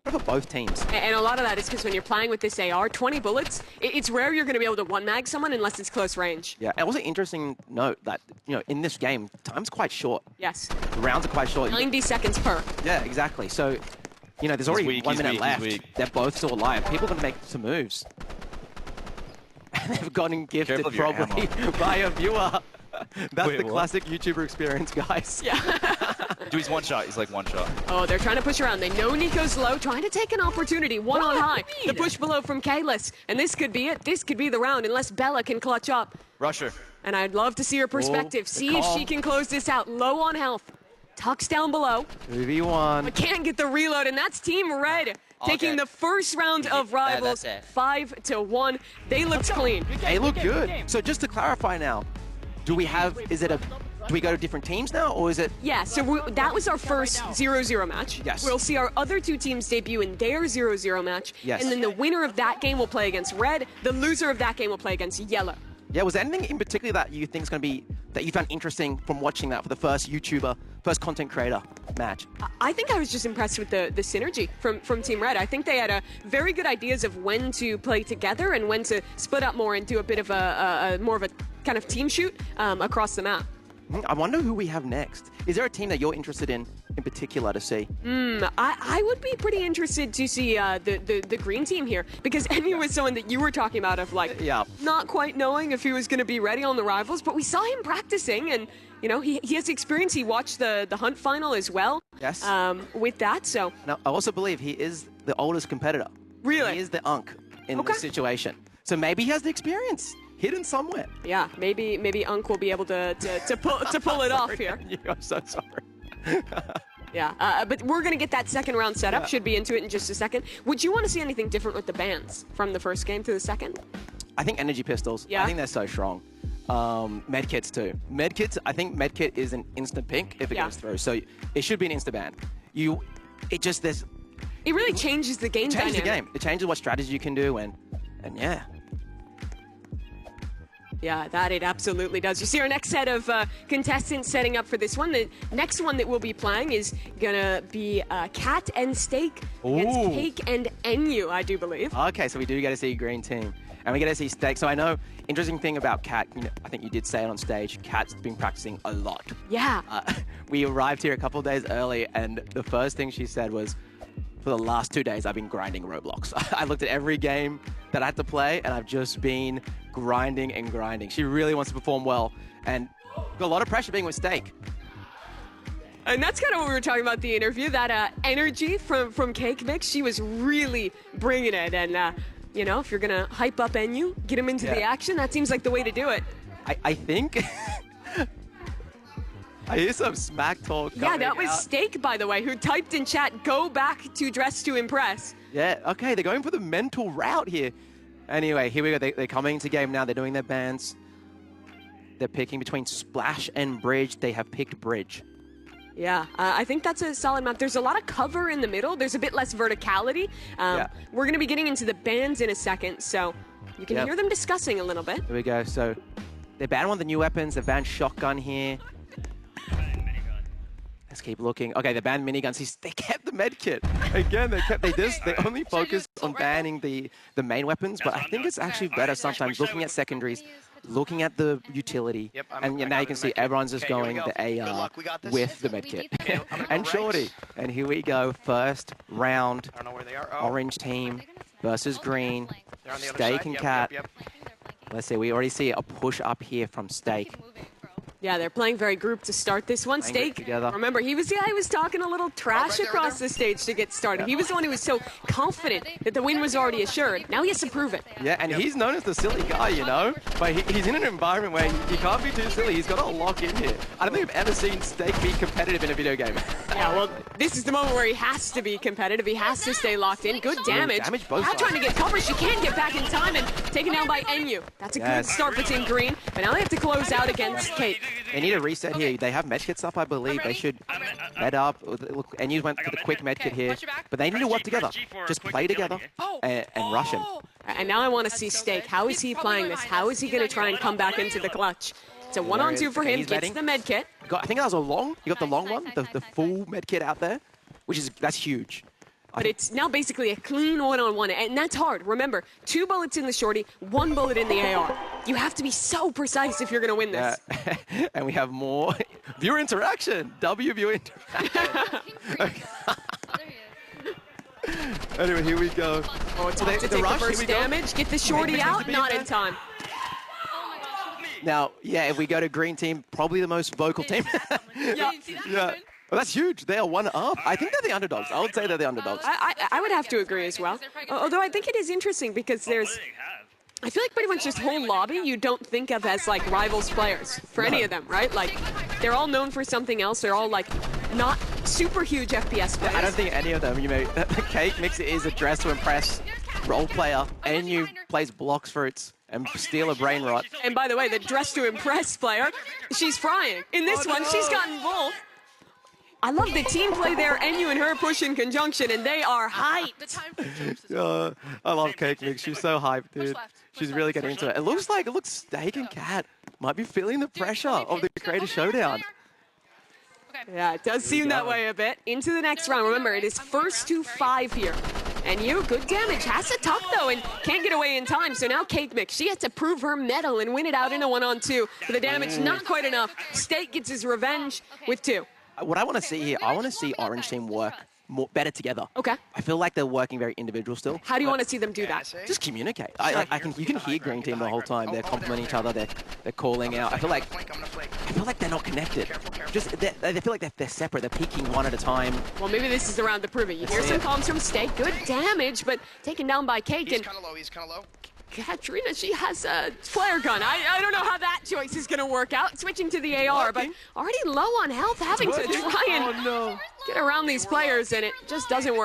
for both teams. And a lot of that is because when you're playing with this AR, 20 bullets, it's rare you're going to be able to one-mag someone unless it's close range. Yeah, and also interesting note that, in this game, time's quite short. Yes. The rounds are quite short. 90 seconds per. Yeah, exactly. So, there's already 1 minute left. They're both still alive. People are going to make some moves. And they've gotten gifted probably by a viewer. That's the classic YouTuber experience, guys. Yeah. Dude, he's one shot. He's like one shot. Oh, they're trying to push around. They know Nico's low, trying to take an opportunity. One on high. The push below from Kalis. And this could be it. This could be the round unless Bella can clutch up. Rusher. And I'd love to see her perspective. See if she can close this out. Low on health. Tucks down below. 2v1. But can't get the reload, and that's Team Red taking the first round of Rivals 5-1. They looked clean. They look good. So just to clarify now, do we go to different teams now, or is it? Yeah, so that was our first 0-0 match. Yes. We'll see our other two teams debut in their 0-0 match. Yes. And then the winner of that game will play against Red. The loser of that game will play against Yellow. Yeah, was there anything in particular that you think is going to be, that you found interesting from watching that for the first YouTuber, first content creator match? I think I was just impressed with the synergy from Team Red. I think they had very good ideas of when to play together and when to split up more and do a bit of a more of a kind of team shoot across the map. I wonder who we have next. Is there a team that you're interested in particular to see? I would be pretty interested to see the green team here, because Enu was someone that you were talking about of not quite knowing if he was going to be ready on the Rivals, but we saw him practicing, and he has experience. He watched the Hunt final as well. Yes. With that, so. Now, I also believe he is the oldest competitor. Really? He is the Unk in this situation. So maybe he has the experience hidden somewhere. Yeah, maybe Unk will be able to pull it off here. I'm so sorry. Yeah, but we're going to get that second round set up. Should be into it in just a second. Would you want to see anything different with the bans from the first game to the second? I think energy pistols. Yeah. I think they're so strong. Medkits too. I think Medkit is an instant pink if it goes through. So it should be an insta ban. It really changes the game dynamic. It changes the game. It changes what strategy you can do, and yeah. Yeah, that it absolutely does. You see our next set of contestants setting up for this one. The next one that we'll be playing is going to be Cat and Steak against Cake and Enu, I do believe. Okay, so we do get to see a green team. And we get to see Steak. So I know, interesting thing about Cat, I think you did say it on stage, Cat's been practicing a lot. Yeah. We arrived here a couple of days early, and the first thing she said was, for the last 2 days, I've been grinding Roblox. I looked at every game that I had to play, and I've just been grinding and grinding. She really wants to perform well, and got a lot of pressure being with Steak. And that's kind of what we were talking about in the interview, that energy from Cake Mix. She was really bringing it, and if you're going to hype up Enu, get him into the action, that seems like the way to do it. I think... I hear some smack talk coming Yeah, that was out. Steak, by the way, who typed in chat, go back to Dress to Impress. Yeah, okay, they're going for the mental route here. Anyway, here we go. They're coming into game now. They're doing their bans. They're picking between Splash and Bridge. They have picked Bridge. Yeah, I think that's a solid map. There's a lot of cover in the middle. There's a bit less verticality. We're going to be getting into the bans in a second, so you can hear them discussing a little bit. Here we go. So they banned one of the new weapons. They banned Shotgun here. Let's keep looking. Okay, they banned miniguns. They kept the medkit. Again, they only focus on banning the main weapons, but I think it's actually better sometimes looking at secondaries, looking at the utility, and now you can see everyone's just going the AR with the medkit. And Shorty. And here we go, first round, orange team versus green, Steak and Cat. Let's see, we already see a push up here from Steak. Yeah, they're playing very grouped to start this one. Steak, remember, he was the guy who was talking a little trash across the stage to get started. He was the one who was so confident that the win was already assured. Now he has to prove it. Yeah, and he's known as the silly guy, But he's in an environment where he can't be too silly. He's got to lock in here. I don't think I've ever seen Steak be competitive in a video game. Yeah, well, this is the moment where he has to be competitive. He has to stay locked in. Good damage. Now trying to get coverage. She can't get back in time and taken down by Enu. That's a good start for Team Green. But now they have to close out against Kate. They need a reset here. They have medkits up, I believe. They should med up. Look, Enu went for the quick medkit here. But they need to work together. Just play together and rush him. And now I want to see Steak. How is he playing this? How is he going to try and come back into the clutch? It's a 1-on-2 for him. Gets the medkit. I think that was a long. You got the long one, the full medkit out there, that's huge. But it's now basically a clean one-on-one, and that's hard. Remember, 2 bullets in the shorty, 1 bullet in the AR. You have to be so precise if you're going to win this. And we have more viewer interaction. Viewer interaction. Anyway, here we go. Oh, it's about to take the first damage. Get the shorty out. Not in time. Now, yeah, if we go to green team, probably the most vocal team. Yeah. Well, that's huge. They are 1 up. I think they're the underdogs. I would say they're the underdogs. I would have to agree as well. Although I think it is interesting because I feel like pretty much this whole lobby you don't think of as like rivals players for any of them, right? Like they're all known for something else. They're all like not super huge FPS players. I don't think any of them, Cake Mix is a dress to impress role player, and you plays blocks fruits and steal a brain rot. And by the way, the dress to impress player, she's frying. In this one, she's gotten both. I love the team play there, NU and her push in conjunction, and they are hyped. I love Cake Mix. She's so hyped, dude. She's really getting into it. It looks Steak and Cat might be feeling the pressure of the Creator Showdown. Yeah, it does seem that way a bit. Into the next round. Remember, it is first to 5 here. And good damage. Has to tuck, though, and can't get away in time. So now Cake Mix, she has to prove her mettle and win it out in a 1-on-2. But the damage, not quite enough. Steak gets his revenge with 2. What I want to see here, I want to see Orange Team work better together. Okay. I feel like they're working very individual still. How do you want to see them do that? Just communicate. You can hear Green Team the whole time. They're complimenting each other. They're calling out. I feel like they're not connected. They feel like they're separate. They're peeking one at a time. Well, maybe this is the round to prove it. You hear some comms from Steak. Good damage, but taken down by Cake. He's kind of low. He's kind of low. Katrina, she has a flare gun. I don't know how that choice is going to work out. Switching to the AR, but already low on health, having to try and get around these players, and it just doesn't work.